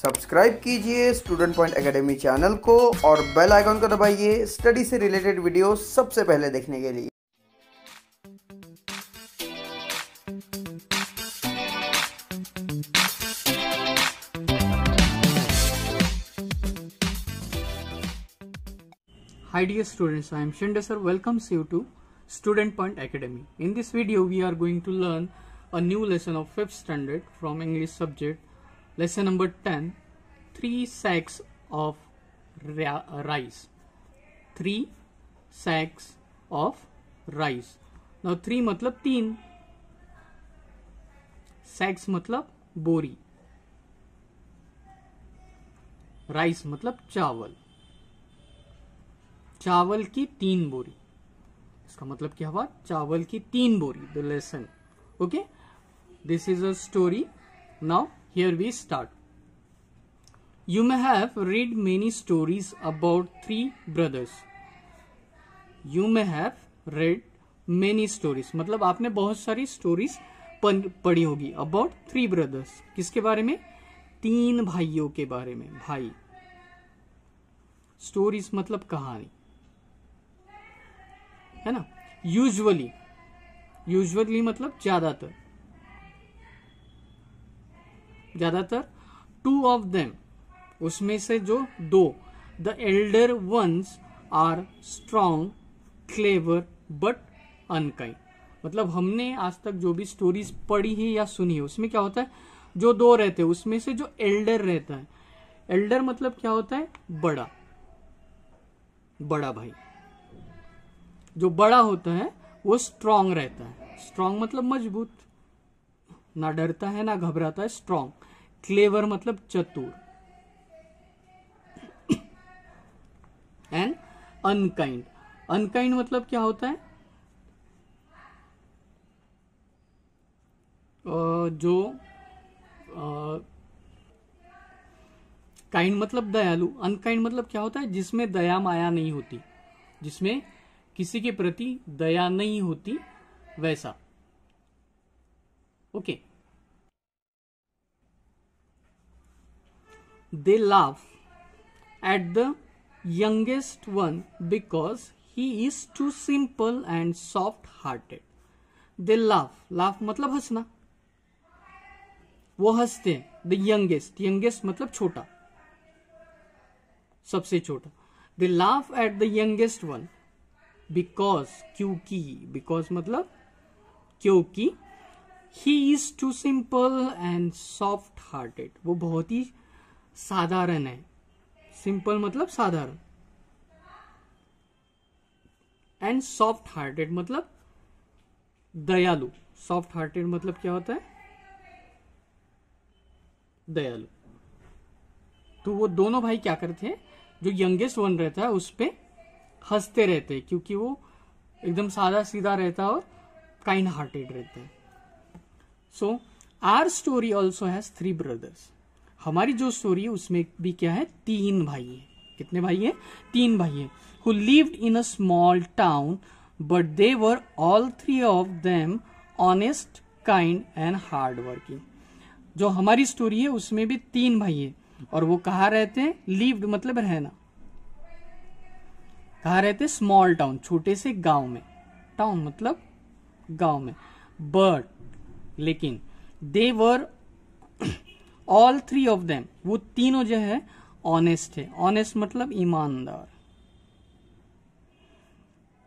Subscribe कीजिए student point academy channel को और बेल आइकन को दबाइए स्टडी से रिलेटेड वीडियो सबसे पहले देखने के लिए। Hi dear students, I am Shinde sir welcomes you to Student Point Academy. In this video we are going to learn a new lesson of 5th standard from English subject, lesson number 10, 3 sacks of rice. 3 sacks of rice. Now 3 मतलब 3, sacks मतलब बोरी, rice मतलब चावल, चावल की 3 बोरी। इसका मतलब क्या हुआ? चावल की 3 बोरी। The lesson, okay, this is a story. Now here we start. You may have read many stories about 3 brothers. You may have read many stories मतलब आपने बहुत सारी स्टोरीज पढ़ी होगी। अबाउट 3 ब्रदर्स, किसके बारे में? 3 भाइयों के बारे में। भाई, स्टोरीज मतलब कहानी, है ना। यूजुअली, यूजुअली मतलब ज्यादातर, ज्यादातर 2 ऑफ देम, उसमें से जो 2, the elder ones are strong, clever but unkind. मतलब हमने आज तक जो भी स्टोरीज पढ़ी है या सुनी है उसमें क्या होता है, जो 2 रहते हैं उसमें से जो एल्डर रहता है, एल्डर मतलब क्या होता है? बड़ा, बड़ा भाई। जो बड़ा होता है वो स्ट्रांग रहता है। स्ट्रांग मतलब मजबूत, ना डरता है ना घबराता है, स्ट्रांग। क्लेवर मतलब चतुर, एंड अनकाइंड। अनकाइंड मतलब क्या होता है? काइंड मतलब दयालु, अनकाइंड मतलब क्या होता है? जिसमें दया माया नहीं होती, जिसमें किसी के प्रति दया नहीं होती, वैसा। Okay. They laugh at the youngest one because he is too simple and soft hearted. They laugh, laugh मतलब हंसना, वो हंसते हैं। द यंगेस्ट, यंगेस्ट मतलब छोटा, सबसे छोटा। They laugh at the youngest one because, क्योंकि, बिकॉज मतलब क्योंकि, he is too simple and soft hearted, वो बहुत ही साधारण है। सिंपल मतलब साधारण, एंड सॉफ्ट हार्टेड मतलब दयालु। सॉफ्ट हार्टेड मतलब क्या होता है? दयालु। तो वो दोनों भाई क्या करते हैं, जो यंगेस्ट वन रहता है उस पे हंसते रहते हैं, क्योंकि वो एकदम सादा सीधा रहता है और काइंड हार्टेड रहते हैं। So our story also has 3 brothers. हमारी जो स्टोरी है उसमें भी क्या है? 3 भाई है। कितने भाई है? 3 भाई है। Who lived in a small town but they were all 3 of them honest, kind and hard working. जो हमारी स्टोरी है उसमें भी 3 भाई है, और वो कहाँ रहते हैं? लिव्ड मतलब रहना। कहाँ रहते? स्मॉल टाउन, छोटे से गांव में। टाउन मतलब गांव में। बट, लेकिन, दे वर ऑल 3 ऑफ देम, वो तीनों जो है ऑनेस्ट है। ऑनेस्ट मतलब ईमानदार।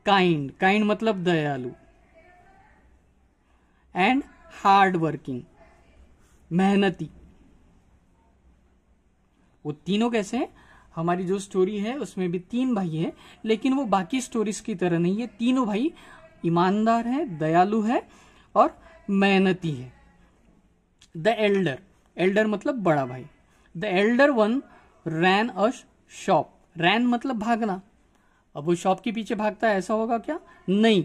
काइंड, काइंड मतलब दयालु, एंड हार्ड वर्किंग, मेहनती। वो तीनों कैसे हैं? हमारी जो स्टोरी है उसमें भी 3 भाई हैं, लेकिन वो बाकी स्टोरीज की तरह नहीं है। तीनों भाई ईमानदार है, दयालु है और मेहनती है। द एल्डर, एल्डर मतलब बड़ा भाई। The elder one ran a shop. Ran मतलब भागना। अब वो शॉप के पीछे भागता है, ऐसा होगा क्या? नहीं,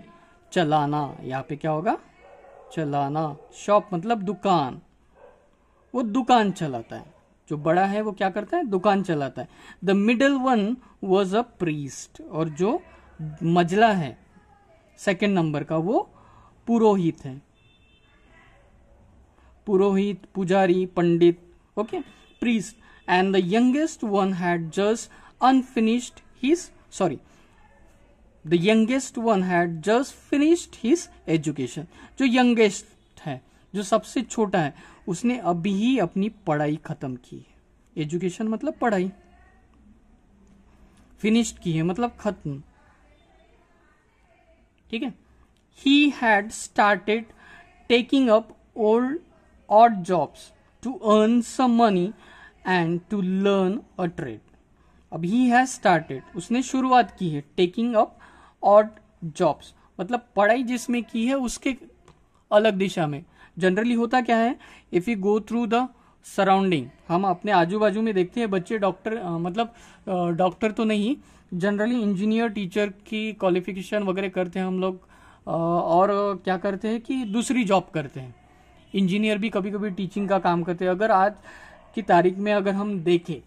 चलाना। यहाँ पे क्या होगा? चलाना। शॉप मतलब दुकान, वो दुकान चलाता है। जो बड़ा है वो क्या करता है? दुकान चलाता है। The middle one was a priest, और जो मजला है 2nd नंबर का, वो पुरोहित है। पुरोहित, पुजारी, पंडित, okay. priest, and the youngest one had just unfinished his the youngest one had just finished his education. जो youngest है, जो सबसे छोटा है, उसने अभी ही अपनी पढ़ाई खत्म की है. एजुकेशन मतलब पढ़ाई, फिनिश्ड की है मतलब खत्म. ठीक है. He had started taking up odd jobs to earn some money and to learn a trade. अब he has started, उसने शुरुआत की है, taking up odd jobs मतलब पढ़ाई जिसमें की है उसके अलग दिशा में. जनरली होता क्या है, if you go through the surrounding, हम अपने आजू बाजू में देखते हैं बच्चे डॉक्टर मतलब डॉक्टर तो नहीं, जनरली इंजीनियर टीचर की क्वालिफिकेशन वगैरह करते हैं हम लोग, और क्या करते हैं कि दूसरी जॉब करते हैं. इंजीनियर भी कभी कभी टीचिंग का काम करते हैं. अगर आज की तारीख में अगर हम देखें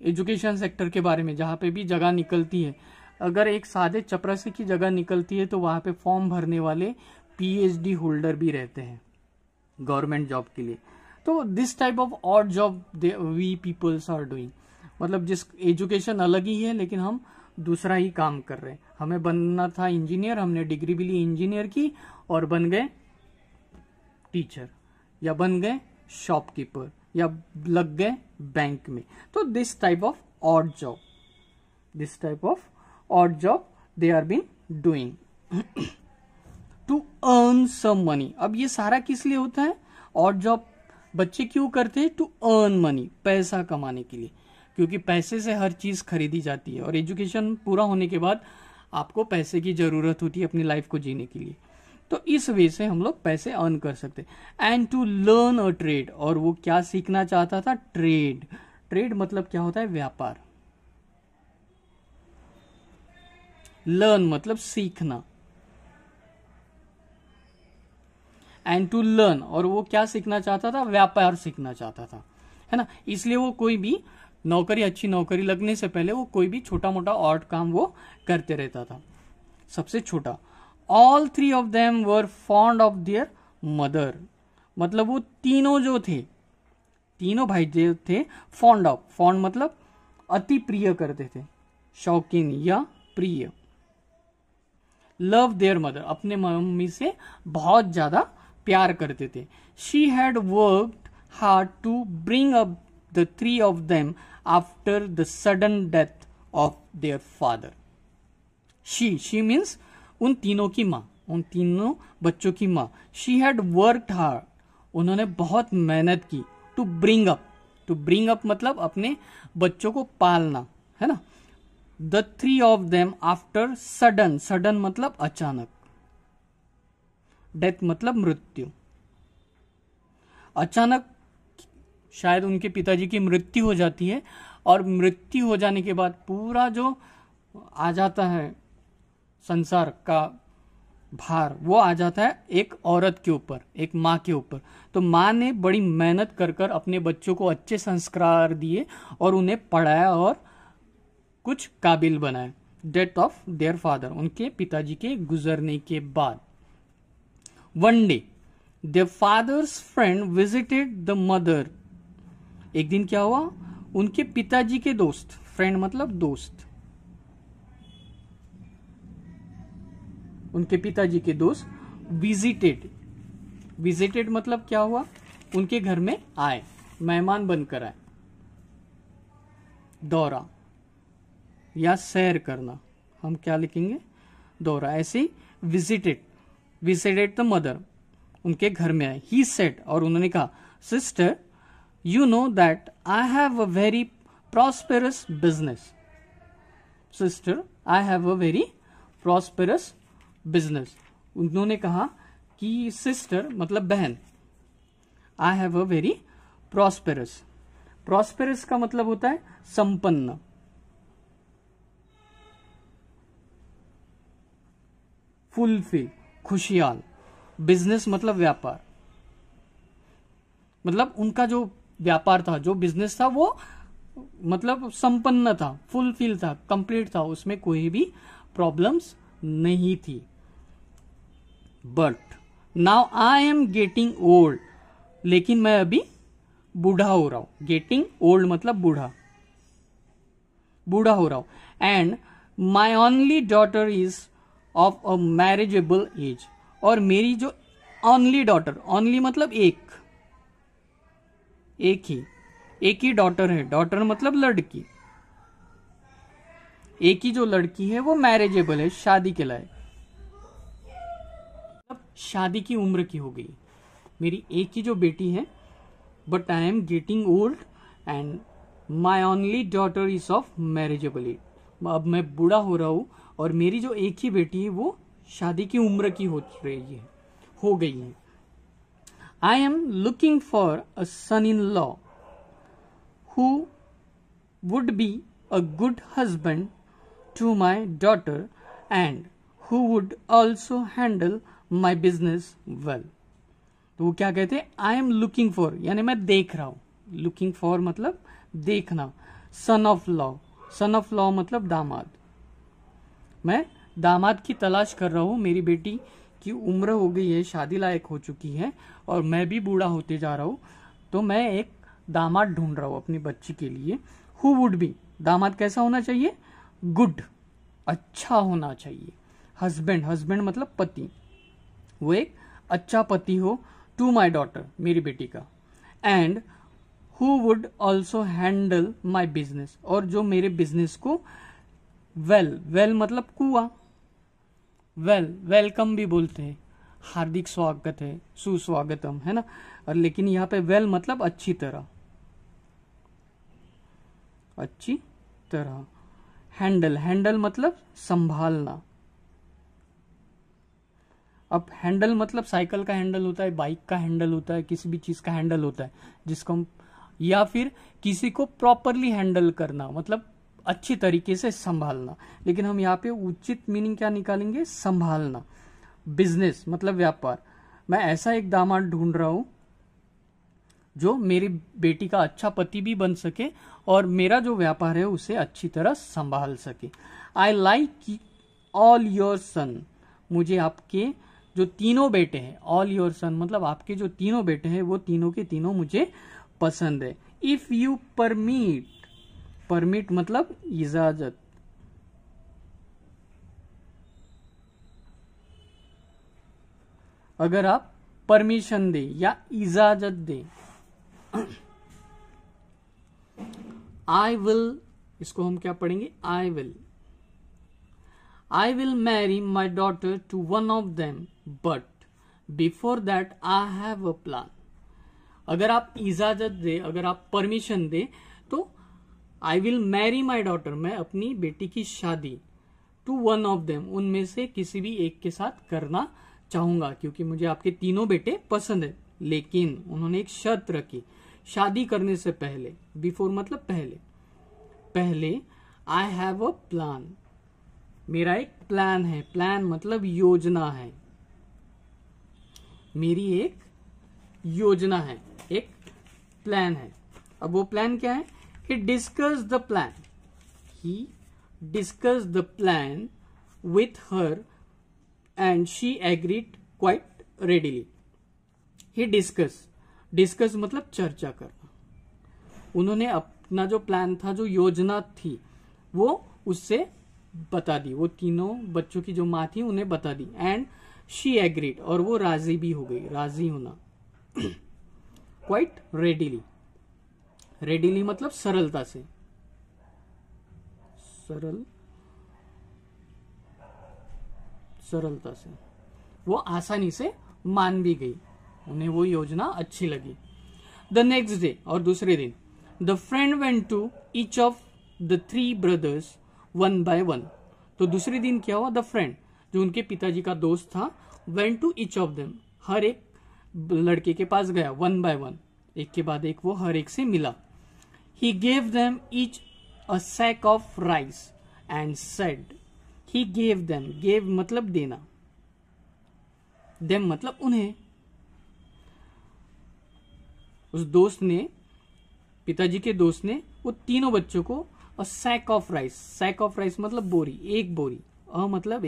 एजुकेशन सेक्टर के बारे में, जहाँ पे भी जगह निकलती है, अगर एक सादे चपरासी की जगह निकलती है तो वहाँ पे फॉर्म भरने वाले पीएचडी होल्डर भी रहते हैं गवर्नमेंट जॉब के लिए. तो this type of odd job we peoples are doing, मतलब जिस एजुकेशन अलग ही है लेकिन हम दूसरा ही काम कर रहे हैं. हमें बनना था इंजीनियर, हमने डिग्री भी ली इंजीनियर की और बन गए टीचर या बन गए शॉपकीपर या लग गए बैंक में. तो this type of odd job they are been doing to earn some money. अब ये सारा किस लिए होता है, ऑड जॉब बच्चे क्यों करते हैं, टू अर्न मनी, पैसा कमाने के लिए, क्योंकि पैसे से हर चीज खरीदी जाती है और एजुकेशन पूरा होने के बाद आपको पैसे की जरूरत होती है अपनी लाइफ को जीने के लिए. तो इस वे से हम लोग पैसे अर्न कर सकते हैं. And to learn a trade, और वो क्या सीखना चाहता था, ट्रेड. ट्रेड मतलब क्या होता है, व्यापार. लर्न मतलब सीखना. एंड टू लर्न, और वो क्या सीखना चाहता था, व्यापार सीखना चाहता था, है ना. इसलिए वो कोई भी नौकरी, अच्छी नौकरी लगने से पहले वो कोई भी छोटा मोटा ऑड काम वो करते रहता था. सबसे छोटा. All three of them were fond of their mother, मतलब वो तीनों जो थे, तीनों भाई जो थे, फॉन्ड ऑफ, फॉन्ड मतलब अति प्रिय करते थे, शौकीन या प्रिय. लव देयर मदर, अपने मम्मी से बहुत ज्यादा प्यार करते थे. She had worked hard to bring up the three of them after the sudden death of their father. She means उन तीनों की माँ, उन तीनों बच्चों की माँ. शी हैड वर्कड हार्ड, उन्होंने बहुत मेहनत की. टू ब्रिंग अप मतलब अपने बच्चों को पालना, है ना. The three of them after sudden मतलब अचानक, डेथ मतलब मृत्यु. अचानक शायद उनके पिताजी की मृत्यु हो जाती है, और मृत्यु हो जाने के बाद पूरा जो आ जाता है संसार का भार, वो आ जाता है एक औरत के ऊपर, एक माँ के ऊपर. तो माँ ने बड़ी मेहनत कर अपने बच्चों को अच्छे संस्कार दिए और उन्हें पढ़ाया और कुछ काबिल बनाया. डेथ ऑफ देयर फादर, उनके पिताजी के गुजरने के बाद. One day their father's friend visited the mother, एक दिन क्या हुआ, उनके पिताजी के दोस्त, फ्रेंड मतलब दोस्त, उनके पिताजी के दोस्त विजिटेड मतलब क्या हुआ, उनके घर में आए, मेहमान बनकर आए. दौरा या सैर करना, हम क्या लिखेंगे, दौरा. ऐसे विजिटेड द मदर, उनके घर में आए. ही सेड, और उन्होंने कहा, sister you know that I have a very prosperous business. Sister I have a very prosperous business. उन्होंने कहा कि सिस्टर मतलब बहन, आई हैव अ वेरी प्रॉस्पेरस का मतलब होता है संपन्न. फुलफिल खुशहाल. बिजनेस मतलब व्यापार, मतलब उनका जो व्यापार था, जो बिजनेस था, वो मतलब संपन्न था, फुलफिल था, कंप्लीट था, उसमें कोई भी प्रॉब्लम्स नहीं थी. But now I am getting old, लेकिन मैं अभी बूढ़ा हो रहा हूं। गेटिंग ओल्ड मतलब बूढ़ा, बूढ़ा हो रहा हूं। And my only daughter is of a marriageable age, और मेरी जो ओनली डॉटर, ओनली मतलब एक ही डॉटर है। डॉटर मतलब लड़की, एक ही जो लड़की है वो मैरिजेबल है, शादी के लायक, शादी की उम्र की हो गई। मेरी एक ही जो बेटी है, but I am getting old and my only daughter is of marriageable age. अब मैं बूढ़ा हो रहा हूं और मेरी जो एक ही बेटी है वो शादी की उम्र की हो गई है। I am looking for a son in law who would be a good husband to my daughter and who would also handle my business well. तो वो क्या कहते हैं, आई एम लुकिंग फॉर, यानी मैं देख रहा हूं। लुकिंग फॉर मतलब देखना। Son of law, son of law मतलब दामाद। मैं दामाद की तलाश कर रहा हूं। मेरी बेटी की उम्र हो गई है, शादी लायक हो चुकी है, और मैं भी बूढ़ा होते जा रहा हूं, तो मैं एक दामाद ढूंढ रहा हूं अपनी बच्ची के लिए। हु वुड बी, दामाद कैसा होना चाहिए, गुड, अच्छा होना चाहिए। हस्बैंड, हस्बैंड मतलब पति, वो एक अच्छा पति हो। टू माई डॉटर, मेरी बेटी का। And who would also handle my business, और जो मेरे बिजनेस को वेल मतलब कुआ, वेलकम भी बोलते हैं, हार्दिक स्वागत है, सुस्वागतम, है ना। और लेकिन यहाँ पे वेल मतलब अच्छी तरह, अच्छी तरह। हैंडल मतलब संभालना। अब हैंडल मतलब साइकिल का हैंडल होता है, बाइक का हैंडल होता है, किसी भी चीज का हैंडल होता है जिसको हम, या फिर किसी को प्रॉपरली हैंडल करना मतलब अच्छी तरीके से संभालना। लेकिन हम यहाँ पे उचित मीनिंग क्या निकालेंगे, संभालना। बिजनेस मतलब व्यापार। मैं ऐसा एक दामाद ढूंढ रहा हूं जो मेरी बेटी का अच्छा पति भी बन सके और मेरा जो व्यापार है उसे अच्छी तरह संभाल सके। I like all your son, मुझे आपके जो तीनों बेटे हैं, ऑल योर सन मतलब आपके जो तीनों बेटे हैं वो तीनों के तीनों मुझे पसंद है। इफ यू परमिट, परमिट मतलब इजाजत, अगर आप परमिशन दे या इजाजत दे। आई विल, इसको हम क्या पढ़ेंगे, I will marry my daughter to one of them, but before that I have a plan. अगर आप इजाजत दे, अगर आप परमिशन दे, तो I will marry my daughter, मैं अपनी बेटी की शादी, टू वन ऑफ देम, उनमें से किसी भी एक के साथ करना चाहूंगा, क्योंकि मुझे आपके तीनों बेटे पसंद है। लेकिन उन्होंने एक शर्त रखी, शादी करने से पहले, बिफोर मतलब पहले आई हैव अ प्लान, मेरा एक प्लान है। प्लान मतलब योजना है, मेरी एक योजना है, एक प्लान है। अब वो प्लान क्या है, he discussed the plan with her and she agreed quite readily. he discuss मतलब चर्चा करना। उन्होंने अपना जो प्लान था, जो योजना थी, वो उससे बता दी, वो तीनों बच्चों की जो माँ थी उन्हें बता दी। एंड शी एग्रीड, और वो राजी भी हो गई, राजी होना। क्वाइट रेडिली मतलब सरलता से, सरलता से, वो आसानी से मान भी गई, उन्हें वो योजना अच्छी लगी। द नेक्स्ट डे, और दूसरे दिन, the friend went to each of the three brothers one by one. तो दूसरे दिन क्या हुआ, द फ्रेंड जो उनके पिताजी का दोस्त था, went to each of them, हर एक लड़के के पास गया, वन बाय वन, एक के बाद एक वो हर एक से मिला। He gave them each a sack of rice and said, he gave them, gave मतलब देना, them मतलब उन्हें। उस दोस्त ने, पिताजी के दोस्त ने वो तीनों बच्चों को a sack of rice, sack of rice मतलब बोरी, एक बोरी, मतलब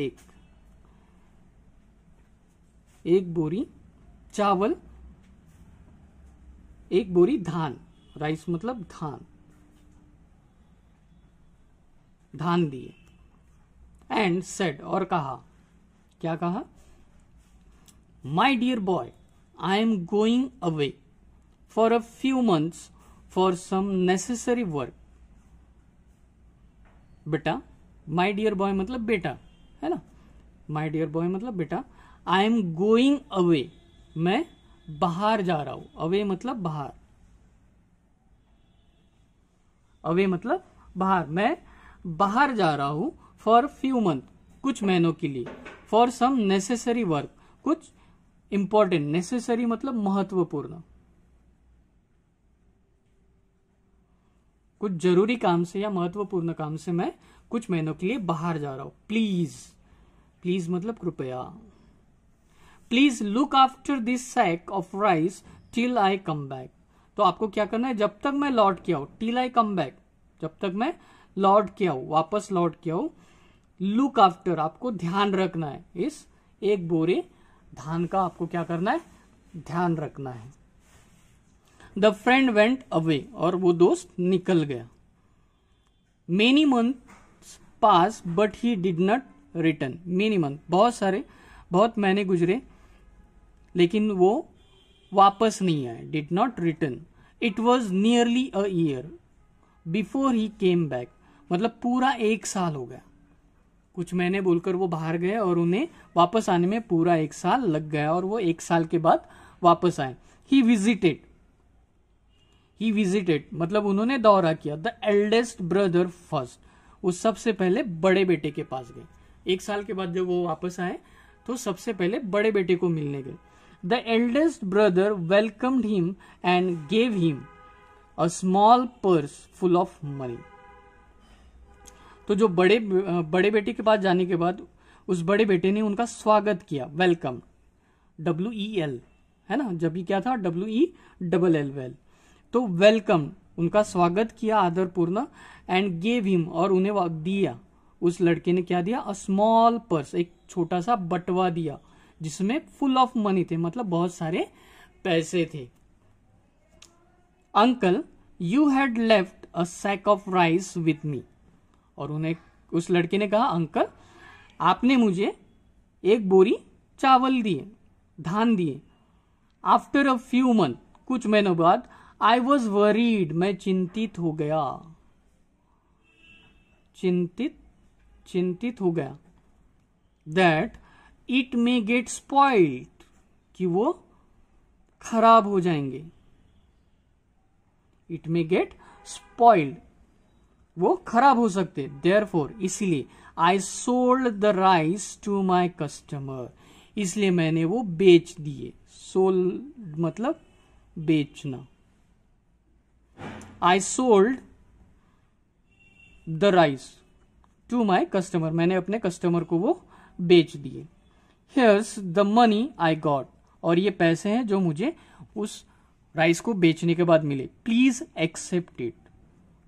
एक बोरी चावल, एक बोरी धान, राइस मतलब धान, धान दिए। एंड सेड, और कहा, क्या कहा? My dear boy, I am going away for a few months for some necessary work. बेटा, माई डियर बॉय मतलब बेटा, है ना, माई डियर बॉय मतलब बेटा। आई एम गोइंग अवे, मैं बाहर जा रहा हूं। अवे मतलब बाहर, अवे मतलब बाहर, मैं बाहर जा रहा हूं। फॉर फ्यू मंथ, कुछ महीनों के लिए। फॉर सम नेसेसरी वर्क, कुछ इंपॉर्टेंट, नेसेसरी मतलब महत्वपूर्ण, कुछ जरूरी काम से या महत्वपूर्ण काम से मैं कुछ महीनों के लिए बाहर जा रहा हूं। प्लीज, प्लीज मतलब कृपया। Please look after this sack of rice till I come back. तो आपको क्या करना है? जब तक मैं लौट के आऊं, टिल आई कम बैक, जब तक मैं लौट के आऊं, वापस लौट के आऊं। लुक आफ्टर, आपको ध्यान रखना है, इस एक बोरे धान का आपको क्या करना है? ध्यान रखना है। द फ्रेंड वेंट अवे, और वो दोस्त निकल गया। Many months pass but he did not return. Many month, बहुत महीने गुजरे लेकिन वो वापस नहीं आए। Did not return. It was nearly a year before he came back, मतलब पूरा 1 साल हो गया। कुछ महीने बोलकर वो बाहर गए और उन्हें वापस आने में पूरा 1 साल लग गया, और वो 1 साल के बाद वापस आए। ही विजिटेड मतलब उन्होंने दौरा किया। द एल्डेस्ट ब्रदर फर्स्ट, वो सबसे पहले बड़े बेटे के पास गए। 1 साल के बाद जब वो वापस आए तो सबसे पहले बड़े बेटे को मिलने गए। The eldest brother welcomed him and gave him a small purse full of money. तो जो बड़े बेटे के पास जाने के बाद उस बड़े बेटे ने उनका स्वागत किया। वेलकम, WEL, है ना, जब भी क्या था? WELL। तो वेलकम, उनका स्वागत किया आदरपूर्ण। एंड गेव हिम, और उन्हें दिया, उस लड़के ने क्या दिया? अ स्मॉल पर्स, एक छोटा सा बटवा दिया जिसमें फुल ऑफ मनी थे, मतलब बहुत सारे पैसे थे। Uncle, you had left a sack of rice with me, और उन्हें उस लड़के ने कहा, अंकल आपने मुझे एक बोरी चावल दिए, धान दिए। आफ्टर अ फ्यू मंथ, कुछ महीनों बाद, आई वॉज वरीड, मैं चिंतित हो गया, चिंतित हो गया। That it may gate spoiled, कि वो खराब हो जाएंगे। इट मे गेट स्पॉइल्ड, वो खराब हो सकते। देयरफॉर, इसीलिए, I sold the rice to my customer, इसलिए मैंने वो बेच दिए। सोल्ड मतलब बेचना। I sold the rice to my customer, मैंने अपने कस्टमर को वो बेच दिए। Here's the money I got, और ये पैसे हैं जो मुझे उस राइस को बेचने के बाद मिले। प्लीज एक्सेप्ट इट,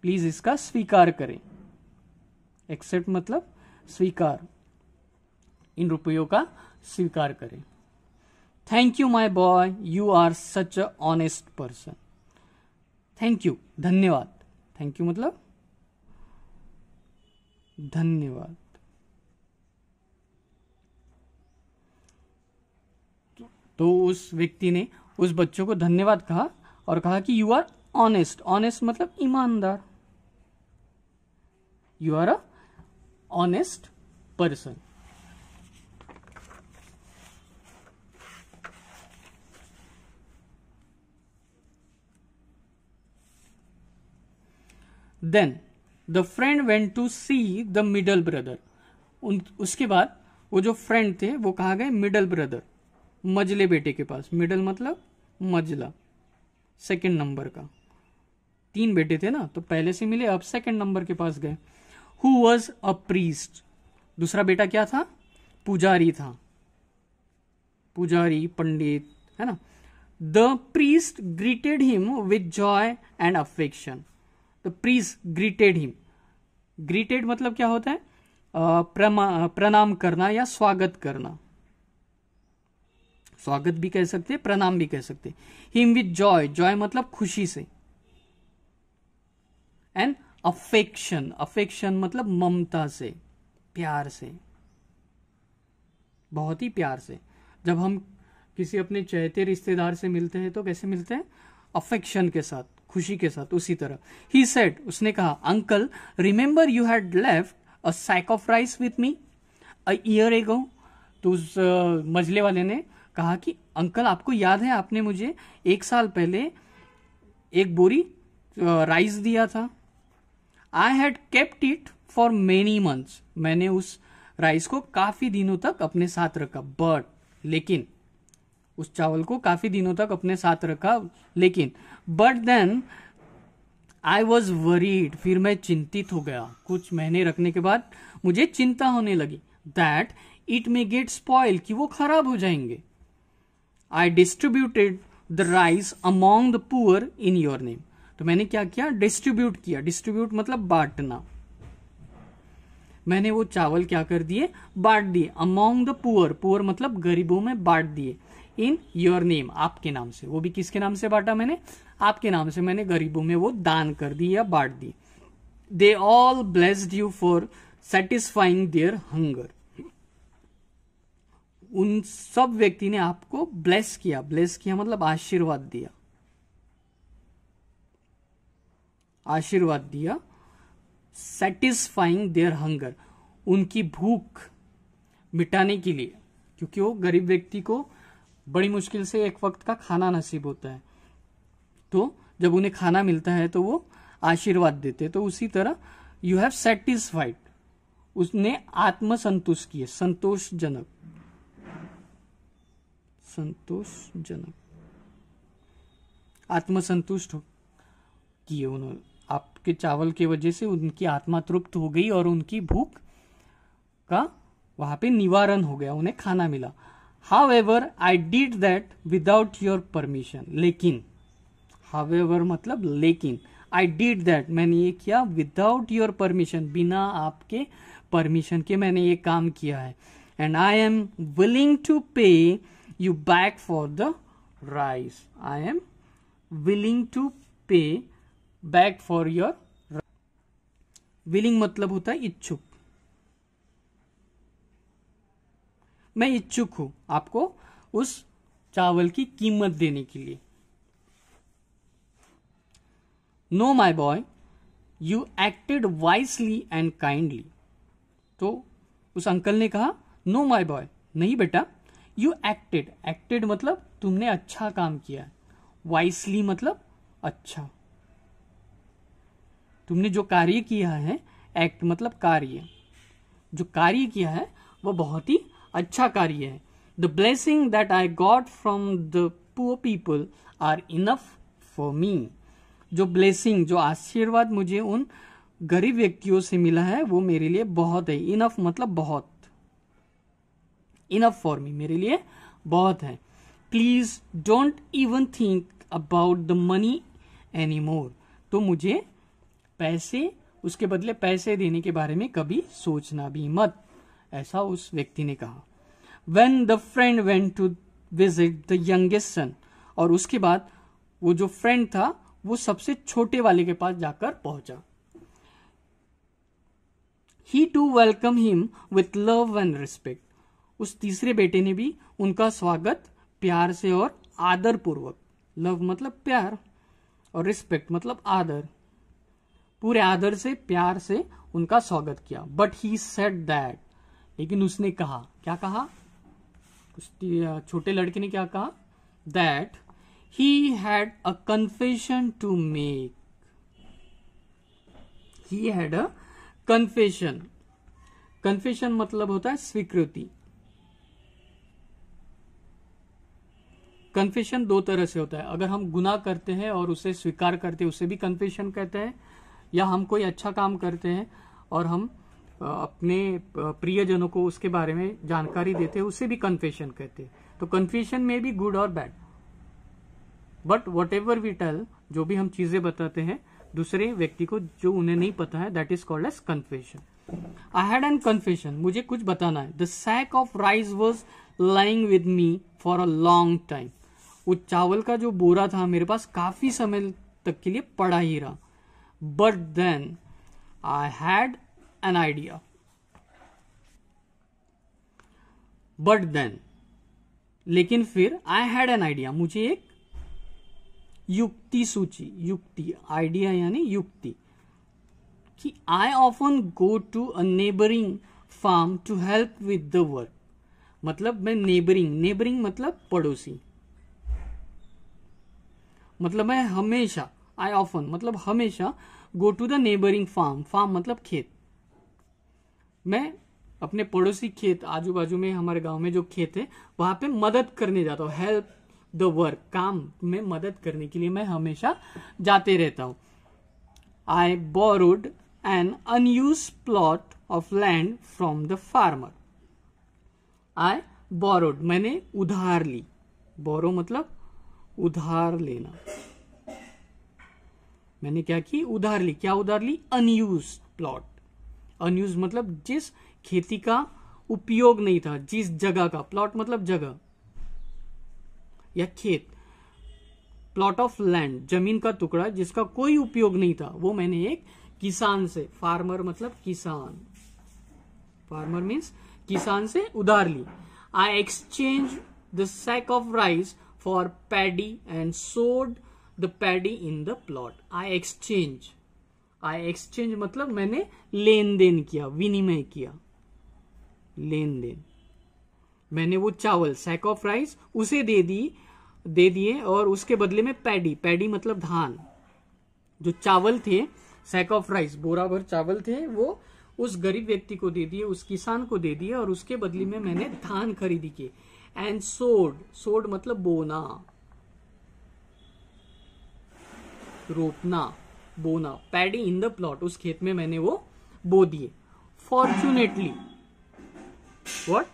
प्लीज इसका स्वीकार करें। एक्सेप्ट मतलब स्वीकार, इन रुपयों का स्वीकार करें। Thank you my boy, you are such a honest person. Thank you, धन्यवाद। थैंक यू मतलब धन्यवाद। तो उस व्यक्ति ने उस बच्चों को धन्यवाद कहा और कहा कि यू आर ऑनेस्ट। ऑनेस्ट मतलब ईमानदार। You are a honest person. Then the friend went to see the middle brother. उसके बाद वो जो फ्रेंड थे वो कहा गए मिडल ब्रदर, मजले बेटे के पास। मिडल मतलब मजला, सेकंड नंबर का। 3 बेटे थे ना, तो पहले से मिले, अब सेकंड नंबर के पास गए। हु वॉज अ प्रीस्ट, दूसरा बेटा क्या था? पुजारी था, पुजारी, पंडित, है ना। The priest greeted him with Joy and affection. The priest greeted him, greeted मतलब क्या होता है? प्रणाम करना या स्वागत करना। स्वागत भी कह सकते, प्रणाम भी कह सकते। हिम विथ जॉय, जॉय मतलब खुशी से। एंड अफेक्शन, अफेक्शन मतलब ममता से, प्यार से, बहुत ही प्यार से। जब हम किसी अपने चहेते रिश्तेदार से मिलते हैं तो कैसे मिलते हैं? अफेक्शन के साथ, खुशी के साथ। उसी तरह ही सेड, उसने कहा, uncle remember you had left a sack of rice with me a year ago. तो उस मजले वाले ने कहा कि अंकल आपको याद है आपने मुझे 1 साल पहले एक बोरी राइस दिया था। I had kept it for many months, मैंने उस राइस को काफी दिनों तक अपने साथ रखा। बट, लेकिन, उस चावल को काफी दिनों तक अपने साथ रखा, लेकिन but then I was worried, फिर मैं चिंतित हो गया। कुछ महीने रखने के बाद मुझे चिंता होने लगी, that it may get spoil, कि वो खराब हो जाएंगे। I distributed the rice among the poor in your name, तो मैंने क्या किया? डिस्ट्रीब्यूट किया। डिस्ट्रीब्यूट मतलब बांटना। मैंने वो चावल क्या कर दिए? बांट दिए। अमॉन्ग द पुअर, पुअर मतलब गरीबों में बांट दिए। इन योर नेम, आपके नाम से। वो भी किसके नाम से बांटा मैंने? आपके नाम से। मैंने गरीबों में वो दान कर दी या बांट दी। They all blessed you for satisfying their hunger, उन सब व्यक्ति ने आपको ब्लेस किया। ब्लेस किया मतलब आशीर्वाद दिया, आशीर्वाद दिया। सेटिस्फाइंग देयर हंगर, उनकी भूख मिटाने के लिए, क्योंकि वो गरीब व्यक्ति को बड़ी मुश्किल से एक वक्त का खाना नसीब होता है, तो जब उन्हें खाना मिलता है तो वो आशीर्वाद देते। तो उसी तरह यू हैव सेटिस्फाइड, उसने आत्मसंतुष्ट किए, संतोषजनक, संतोषजनक, आत्मसंतुष्ट किए उन्होंने। आपके चावल की वजह से उनकी आत्मा तृप्त हो गई और उनकी भूख का वहां पे निवारण हो गया, उन्हें खाना मिला। However I did that without your permission, लेकिन, हाउएवर मतलब लेकिन, आई डिड दैट, मैंने ये किया, विदाउट योर परमिशन, बिना आपके परमिशन के मैंने ये काम किया है। And I am willing to pay you back for the rice, I am willing to pay back for your. Willing मतलब होता है इच्छुक, मैं इच्छुक हूं आपको उस चावल की कीमत देने के लिए। Know my boy, you acted wisely and kindly, तो उस अंकल ने कहा, नो माई बॉय, नहीं बेटा, यू एक्टेड, एक्टेड मतलब तुमने अच्छा काम किया, वाइसली मतलब अच्छा, तुमने जो कार्य किया है, एक्ट मतलब कार्य, जो कार्य किया है वो बहुत ही अच्छा कार्य है। The blessing that I got from the poor people are enough for me, जो ब्लेसिंग, जो आशीर्वाद मुझे उन गरीब व्यक्तियों से मिला है वो मेरे लिए बहुत है। इनफ मतलब बहुत, इनफ फॉर मी, मेरे लिए बहुत है। Please don't even think about the money any more, तो मुझे पैसे, उसके बदले पैसे देने के बारे में कभी सोचना भी मत, ऐसा उस व्यक्ति ने कहा। When the friend went to visit the youngest son, और उसके बाद वो जो फ्रेंड था वो सबसे छोटे वाले के पास जाकर पहुंचा। He too welcomed him with love and respect, उस तीसरे बेटे ने भी उनका स्वागत प्यार से और आदर पूर्वक, लव मतलब प्यार और रिस्पेक्ट मतलब आदर, पूरे आदर से प्यार से उनका स्वागत किया। बट ही सेड दैट, लेकिन उसने कहा, क्या कहा? उस छोटे लड़के ने क्या कहा? That he had a confession to make, he had a confession, confession मतलब होता है स्वीकृति। कन्फेशन दो तरह से होता है, अगर हम गुनाह करते हैं और उसे स्वीकार करते हैं उसे भी कन्फेशन कहते हैं, या हम कोई अच्छा काम करते हैं और हम अपने प्रियजनों को उसके बारे में जानकारी देते हैं उसे भी कन्फेशन कहते हैं। तो कन्फेशन में भी गुड और bad, but whatever we tell, जो भी हम चीजें बताते हैं दूसरे व्यक्ति को जो उन्हें नहीं पता है, that is called as confession. I had an confession, मुझे कुछ बताना है। The sack of rice was lying with me for a long time. वो चावल का जो बोरा था मेरे पास काफी समय तक के लिए पड़ा ही रहा। But then I had an idea. But then, लेकिन फिर आई हैड एन आइडिया, मुझे एक युक्ति सूची, युक्ति, आइडिया यानी युक्ति, कि I often go to a neighbouring farm to help with the work. मतलब मैं नेबरिंग मतलब पड़ोसी, मतलब मैं हमेशा, आई ऑफन मतलब हमेशा, go to the neighbouring farm मतलब खेत, मैं अपने पड़ोसी खेत, आजू बाजू में हमारे गांव में जो खेत है वहां पे मदद करने जाता हूँ। हेल्प द वर्क, काम में मदद करने के लिए मैं हमेशा जाते रहता हूं। I borrowed an unused plot of land from the farmer. I borrowed मैंने उधार ली, बोरो मतलब उधार लेना। मैंने क्या की, उधार ली। क्या उधार ली? Unused plot. अनयूज्ड मतलब जिस खेती का उपयोग नहीं था, जिस जगह का, प्लॉट मतलब जगह या खेत, प्लॉट ऑफ लैंड जमीन का टुकड़ा जिसका कोई उपयोग नहीं था, वो मैंने एक किसान से, फार्मर मतलब किसान, फार्मर मीन्स किसान से उधार ली। I exchange the sack of rice for paddy and sowed the paddy in the plot. I exchange मतलब मैंने लेन देन किया, विनिमय किया, लेन देन। मैंने वो चावल, सैक ऑफ राइस, उसे दे दिए और उसके बदले में पैडी मतलब धान, जो चावल थे, सैक ऑफ राइस, बोरा भर चावल थे, वो उस गरीब व्यक्ति को दे दिए, उस किसान को दे दिए, और उसके बदले में मैंने धान खरीदी किए। एंड सोड मतलब बोना, रोपना, बोना, पैडी इन द प्लॉट, उस खेत में मैंने वो बो दिए। Fortunately, what?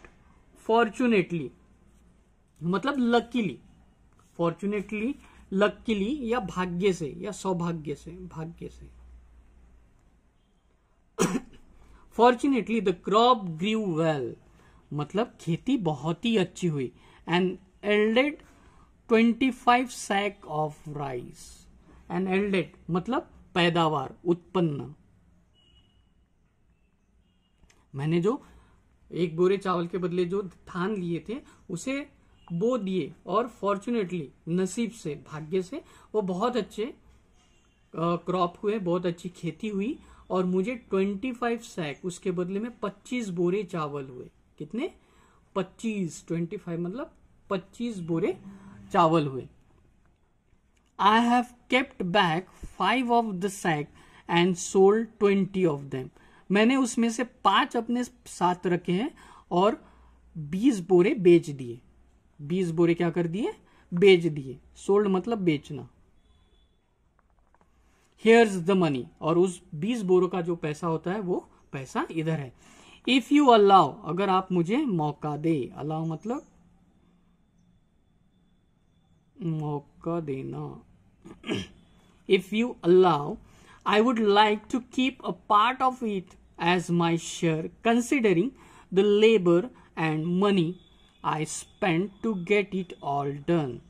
फॉर्चुनेटली मतलब लकीली, फॉर्चुनेटली, लकीली या भाग्य से या सौभाग्य से, भाग्य से। Fortunately the crop grew well मतलब खेती बहुत ही अच्छी हुई। And yielded 25 sack of rice. And yielded मतलब पैदावार, उत्पन्न। मैंने जो एक बोरे चावल के बदले जो धान लिए थे उसे बो दिए, और फॉर्चुनेटली, नसीब से, भाग्य से, वो बहुत अच्छे क्रॉप हुए, बहुत अच्छी खेती हुई, और मुझे 25 सैक, उसके बदले में 25 बोरे चावल हुए। कितने? 25, 25 मतलब 25 बोरे चावल हुए। I have kept back 5 of the sack and sold 20 of them. मैंने उसमें से 5 अपने साथ रखे हैं और 20 बोरे बेच दिए। 20 बोरे क्या कर दिए? बेच दिए। सोल्ड मतलब बेचना। हियर्स द मनी, और उस 20 बोरों का जो पैसा होता है वो पैसा इधर है। इफ यू अलाउ, अगर आप मुझे मौका दे, अलाउ मतलब मौका देना। If you allow, I would like to keep a part of it as my share, considering the labor and money I spent to get it all done.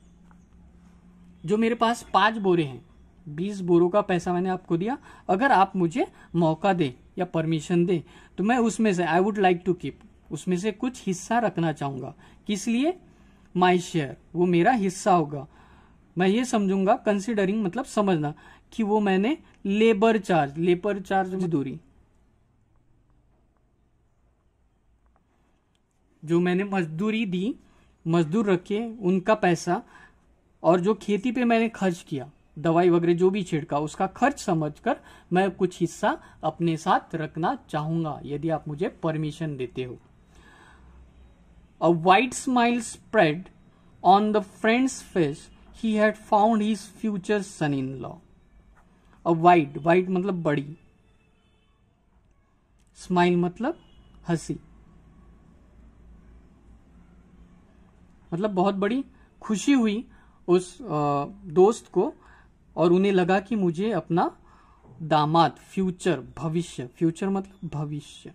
जो मेरे पास 5 बोरे हैं, 20 बोरों का पैसा मैंने आपको दिया, अगर आप मुझे मौका दे या परमिशन दे तो मैं उसमें से, I would like to keep, उसमें से कुछ हिस्सा रखना चाहूंगा। किस लिए? My share, वो मेरा हिस्सा होगा। मैं ये समझूंगा, कंसिडरिंग मतलब समझना, कि वो मैंने लेबर चार्ज मजदूरी, जो मैंने मजदूरी दी, मजदूर रखे, उनका पैसा, और जो खेती पे मैंने खर्च किया, दवाई वगैरह जो भी छिड़का, उसका खर्च समझकर मैं कुछ हिस्सा अपने साथ रखना चाहूंगा, यदि आप मुझे परमिशन देते हो। A wide smile spread on the friend's face, he had found his future son in law. Wide मतलब बड़ी, स्माइल मतलब हंसी, मतलब बहुत बड़ी खुशी हुई उस दोस्त को, और उन्हें लगा कि मुझे अपना दामाद, फ्यूचर, भविष्य, फ्यूचर मतलब भविष्य,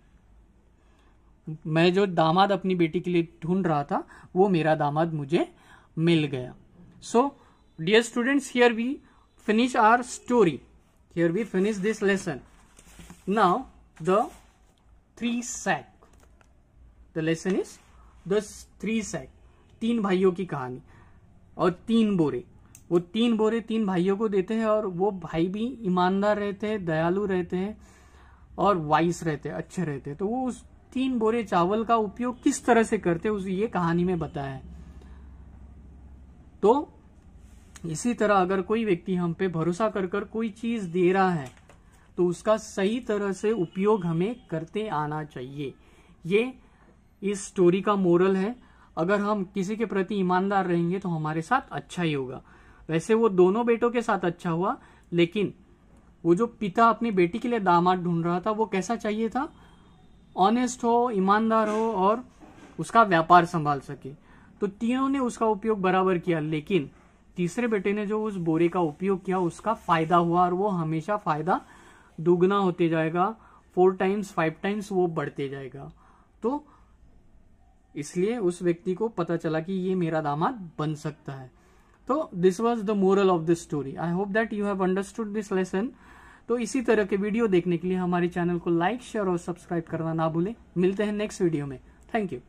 मैं जो दामाद अपनी बेटी के लिए ढूंढ रहा था वो मेरा दामाद मुझे मिल गया। So dear students, here we finish our story, here we finish this lesson. Now the 3 sack, the lesson is the 3 sack, 3 भाइयों की कहानी। और 3 बोरे, वो 3 बोरे 3 भाइयों को देते हैं और वो भाई भी ईमानदार रहते हैं, दयालु रहते हैं और वाइस रहते हैं, अच्छे रहते हैं। तो वो उस 3 बोरे चावल का उपयोग किस तरह से करते हैं उस ये कहानी में बताया है। तो इसी तरह अगर कोई व्यक्ति हम पे भरोसा कर कर कोई चीज दे रहा है तो उसका सही तरह से उपयोग हमें करते आना चाहिए। ये इस स्टोरी का मोरल है। अगर हम किसी के प्रति ईमानदार रहेंगे तो हमारे साथ अच्छा ही होगा। वैसे वो दोनों बेटों के साथ अच्छा हुआ, लेकिन वो जो पिता अपनी बेटी के लिए दामाद ढूंढ रहा था वो कैसा चाहिए था, ऑनेस्ट हो, ईमानदार हो और उसका व्यापार संभाल सके। तो तीनों ने उसका उपयोग बराबर किया, लेकिन तीसरे बेटे ने जो उस बोरे का उपयोग किया उसका फायदा हुआ और वो हमेशा फायदा दुगना होते जाएगा, 4 times 5 times वो बढ़ते जाएगा। तो इसलिए उस व्यक्ति को पता चला कि ये मेरा दामाद बन सकता है। तो this was the moral of this story. I hope that you have understood this lesson. तो इसी तरह के वीडियो देखने के लिए हमारे चैनल को लाइक, शेयर और सब्सक्राइब करना ना भूलें। मिलते हैं नेक्स्ट वीडियो में। Thank you.